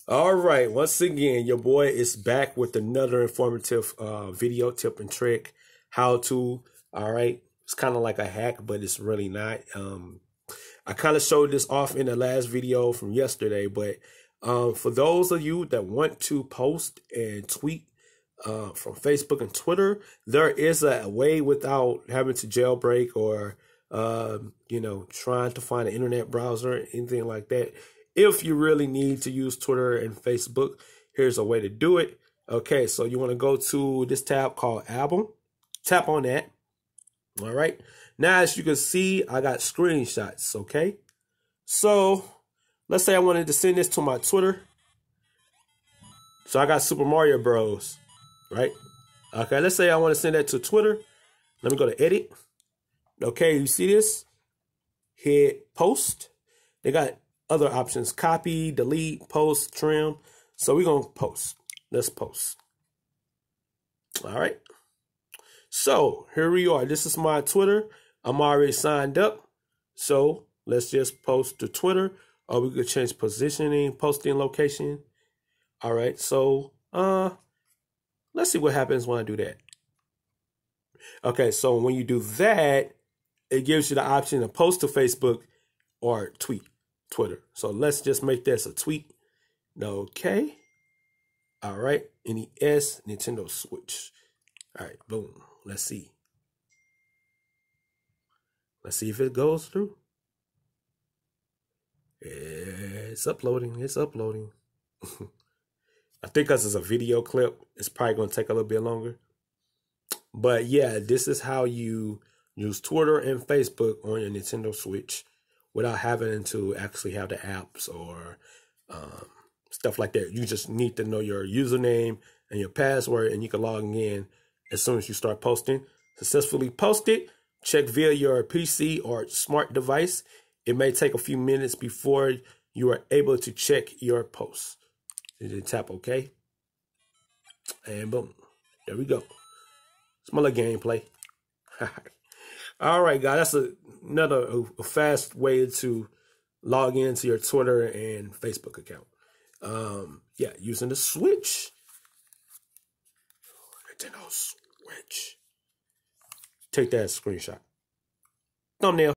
All right, once again, your boy is back with another informative video tip and trick, how to. All right, it's kind of like a hack, but it's really not. I kind of showed this off in the last video from yesterday, but for those of you that want to post and tweet from Facebook and Twitter, there is a way without having to jailbreak or trying to find an internet browser, anything like that. If you really need to use Twitter and Facebook, here's a way to do it. Okay, so you want to go to this tab called Album. Tap on that. All right. Now, as you can see, I got screenshots. Okay. So let's say I wanted to send this to my Twitter. So I got Super Mario Bros. Right. Okay. Let's say I want to send that to Twitter. Let me go to Edit. Okay. You see this? Hit Post. They got other options: copy, delete, post, trim. So we're going to post. Let's post. All right. So here we are. This is my Twitter. I'm already signed up. So let's just post to Twitter, or we could change positioning, posting location. All right. So let's see what happens when I do that. Okay. So when you do that, it gives you the option to post to Facebook or tweet. Twitter. So let's just make this a tweet. Okay. All right. NES, Nintendo Switch. All right. Boom. Let's see. Let's see if it goes through. It's uploading. It's uploading. I think because it's a video clip, it's probably going to take a little bit longer. But yeah, this is how you use Twitter and Facebook on your Nintendo Switch without having to actually have the apps or stuff like that. You just need to know your username and your password, and you can log in as soon as you start posting. Successfully posted. Check via your PC or smart device. It may take a few minutes before you are able to check your posts. You just tap OK. And boom. There we go. It's my little gameplay. All right, guys, that's another fast way to log into your Twitter and Facebook account. Yeah, using the Switch. Nintendo Switch. Take that screenshot. Thumbnail.